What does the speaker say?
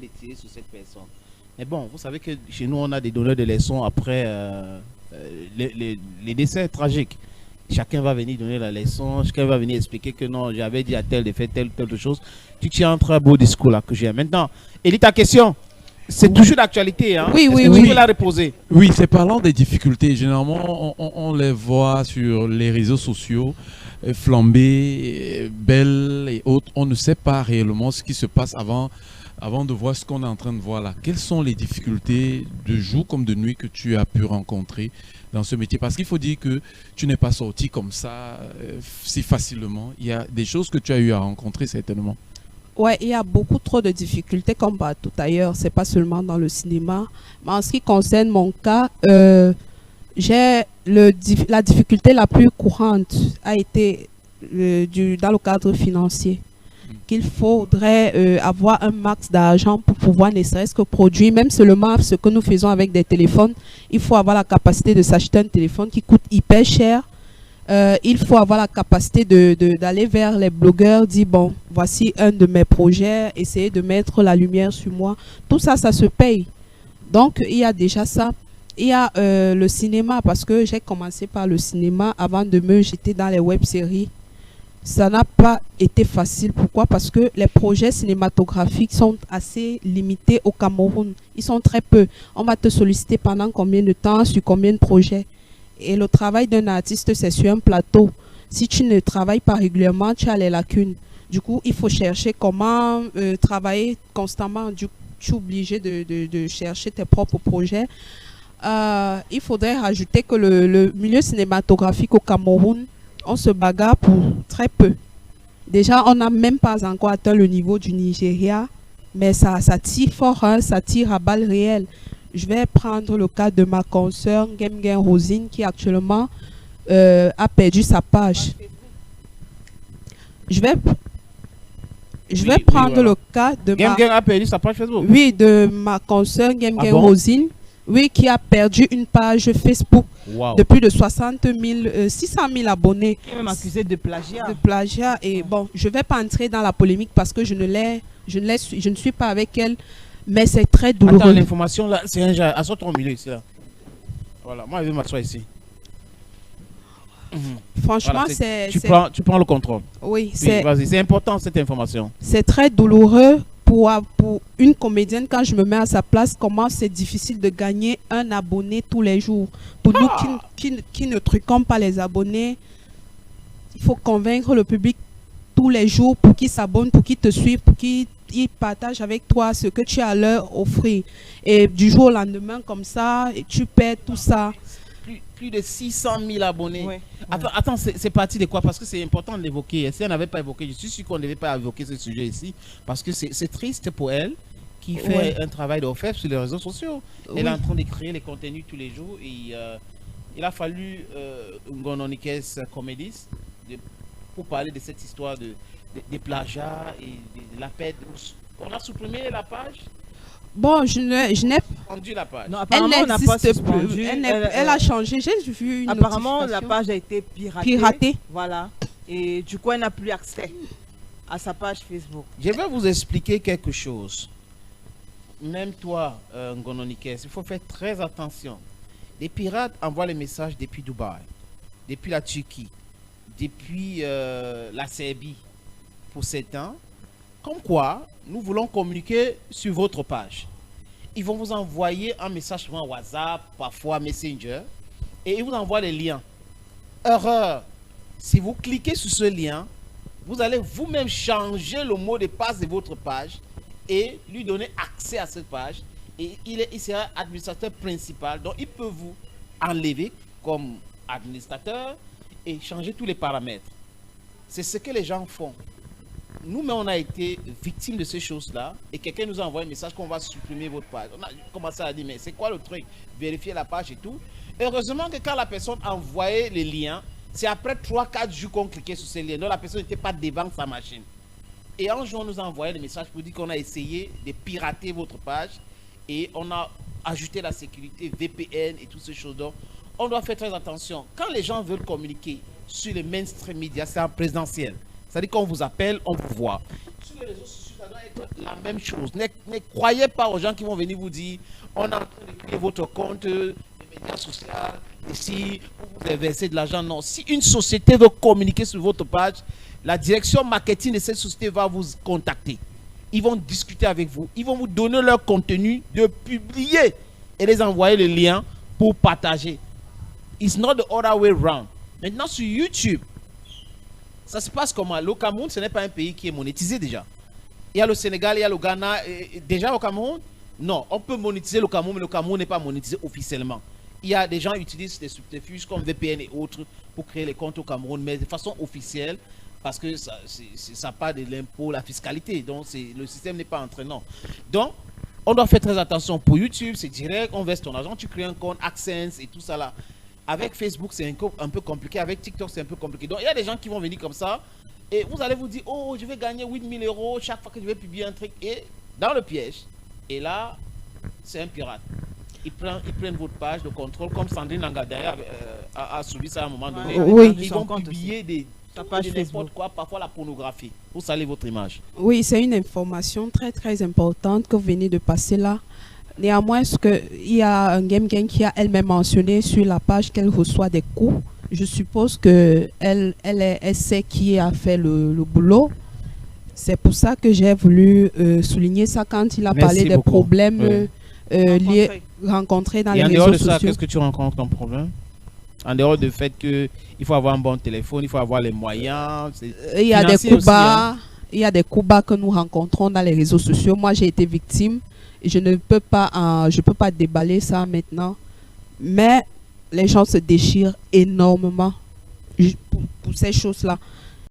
de tirer sur cette personne. Mais bon, vous savez que chez nous, on a des donneurs de leçons après les décès tragiques. Chacun va venir donner la leçon, chacun va venir expliquer que non, j'avais dit à tel de faire telle ou telle chose. Tu tiens un très beau discours là que j'ai. Maintenant, Élie, ta question, c'est toujours d'actualité, hein? Oui, Est-ce oui, que tu oui. peux la reposer? Oui, c'est parlant des difficultés. Généralement, on les voit sur les réseaux sociaux, flamber, belles et autres. On ne sait pas réellement ce qui se passe avant de voir ce qu'on est en train de voir là. Quelles sont les difficultés de jour comme de nuit que tu as pu rencontrer dans ce métier? Parce qu'il faut dire que tu n'es pas sorti comme ça si facilement. Il y a des choses que tu as eu à rencontrer certainement. Ouais, il y a beaucoup trop de difficultés comme partout ailleurs. C'est pas seulement dans le cinéma. Mais en ce qui concerne mon cas, j'ai la difficulté la plus courante a été dans le cadre financier. Qu'il faudrait avoir un max d'argent pour pouvoir ne serait-ce que produire, même seulement ce que nous faisons avec des téléphones. Il faut avoir la capacité de s'acheter un téléphone qui coûte hyper cher. Il faut avoir la capacité d'aller vers les blogueurs, dire bon, voici un de mes projets, essayer de mettre la lumière sur moi. Tout ça, ça se paye. Donc, il y a déjà ça. Il y a le cinéma, parce que j'ai commencé par le cinéma avant de me jeter dans les web-séries. Ça n'a pas été facile. Pourquoi? Parce que les projets cinématographiques sont assez limités au Cameroun. Ils sont très peu. On va te solliciter pendant combien de temps, sur combien de projets? Et le travail d'un artiste, c'est sur un plateau. Si tu ne travailles pas régulièrement, tu as les lacunes. Du coup, il faut chercher comment travailler constamment. Tu es obligé de chercher tes propres projets. Il faudrait rajouter que le milieu cinématographique au Cameroun, on se bagarre pour très peu. Déjà, on n'a même pas encore atteint le niveau du Nigeria, mais ça tire fort, hein, ça tire à balles réelles. Je vais prendre le cas de ma consoeur Ngemgen Rosine qui actuellement a perdu sa page. Je vais prendre voilà. le cas de Ngemgen a perdu sa page Facebook? Oui, de ma consoeur Ngemgen Rosine, oui, qui a perdu une page Facebook de plus de 600 000 abonnés. Qui est même accusé de plagiat. De plagiat. Et bon, je ne vais pas entrer dans la polémique parce que je ne suis pas avec elle. Mais c'est très douloureux. Attends, l'information là, c'est un genre. Assois-toi au milieu ici. Là. Voilà, moi je vais m'asseoir ici. Franchement, voilà, c'est. Tu prends le contrôle. Oui, c'est important cette information. C'est très douloureux pour une comédienne. Quand je me mets à sa place, comment c'est difficile de gagner un abonné tous les jours. Pour nous qui ne truquons pas les abonnés, il faut convaincre le public tous les jours pour qu'ils s'abonnent, pour qu'ils te suivent, pour qu'ils partagent avec toi ce que tu as à leur offrir. Et du jour au lendemain, comme ça, et tu perds tout ça. Plus de 600 000 abonnés. Ouais. Attends, c'est parti de quoi? Parce que c'est important de l'évoquer. Si on n'avait pas évoqué, je suis sûr qu'on ne devait pas évoquer ce sujet ici. Parce que c'est triste pour elle qui fait un travail d'orfèvre sur les réseaux sociaux. Elle est en train de créer les contenus tous les jours. Et il a fallu Ngononikes Comedies pour parler de cette histoire des plagiats et de la paix. On a supprimé la page. Bon, je n'ai Rendu la page. Non, elle apparemment, on n'a pas n'existe plus. suspendu. Elle a changé. J'ai vu une Apparemment, la notification. page a été piratée. Piratée. Voilà. Et du coup, elle n'a plus accès à sa page Facebook. Je vais vous expliquer quelque chose. Même toi, Ngononikes, il faut faire très attention. Les pirates envoient les messages depuis Dubaï, depuis la Turquie, depuis la Serbie, pour certains. Comme quoi, nous voulons communiquer sur votre page. Ils vont vous envoyer un message sur WhatsApp, parfois Messenger, et ils vous envoient les liens. Erreur. Si vous cliquez sur ce lien, vous allez vous-même changer le mot de passe de votre page et lui donner accès à cette page. Et il sera administrateur principal. Donc, il peut vous enlever comme administrateur et changer tous les paramètres. C'est ce que les gens font. Nous-mêmes, on a été victimes de ces choses-là et quelqu'un nous a envoyé un message qu'on va supprimer votre page. On a commencé à dire, mais c'est quoi le truc? Vérifier la page et tout. Heureusement que quand la personne envoyait les liens, c'est après 3-4 jours qu'on cliquait sur ces liens. Donc, la personne n'était pas devant sa machine. Et un jour, on nous a envoyé des messages pour dire qu'on a essayé de pirater votre page et on a ajouté la sécurité VPN et toutes ces choses. Donc, on doit faire très attention. Quand les gens veulent communiquer sur les mainstream médias, c'est en présentiel. C'est-à-dire qu'on vous appelle, on vous voit. Sur les réseaux sociaux, ça doit être la même chose. Ne croyez pas aux gens qui vont venir vous dire on est en train de créer votre compte de médias sociaux ici, vous avez versé de l'argent. Non. Si une société veut communiquer sur votre page, la direction marketing de cette société va vous contacter. Ils vont discuter avec vous. Ils vont vous donner leur contenu de publier et les envoyer le lien pour partager. It's not the other way round. Maintenant, sur YouTube, ça se passe comment? Le Cameroun, ce n'est pas un pays qui est monétisé déjà. Il y a le Sénégal, il y a le Ghana. Déjà au Cameroun, non, on peut monétiser le Cameroun, mais le Cameroun n'est pas monétisé officiellement. Il y a des gens qui utilisent des subterfuges comme VPN et autres pour créer les comptes au Cameroun, mais de façon officielle, parce que ça part de l'impôt, la fiscalité. Donc, le système n'est pas entraînant. Donc, on doit faire très attention. Pour YouTube, c'est direct, on verse ton argent, tu crées un compte, AdSense et tout ça là. Avec Facebook, c'est un peu compliqué. Avec TikTok, c'est un peu compliqué. Donc, il y a des gens qui vont venir comme ça et vous allez vous dire, oh, je vais gagner 8 000 € chaque fois que je vais publier un truc. Et dans le piège, et là, c'est un pirate. Ils prennent votre page de contrôle, comme Sandrine Nangadaya a subi ça à un moment donné. Oui. Ils vont publier des pages n'importe quoi, parfois la pornographie, pour salir votre image. Oui, c'est une information très très importante que vous venez de passer là. Néanmoins, il y a un Game Gang qui a elle-même mentionné sur la page qu'elle reçoit des coups. Je suppose qu'elle sait qui a fait le boulot. C'est pour ça que j'ai voulu souligner ça quand il a parlé des problèmes rencontrés dans les réseaux sociaux. Et en dehors de ça, qu'est-ce que tu rencontres comme problème? En dehors du fait qu'il faut avoir un bon téléphone, il faut avoir les moyens. Il y a des coups bas, il y a des coups bas que nous rencontrons dans les réseaux sociaux. Moi, j'ai été victime. Je ne peux pas, déballer ça maintenant. Mais les gens se déchirent énormément pour ces choses-là.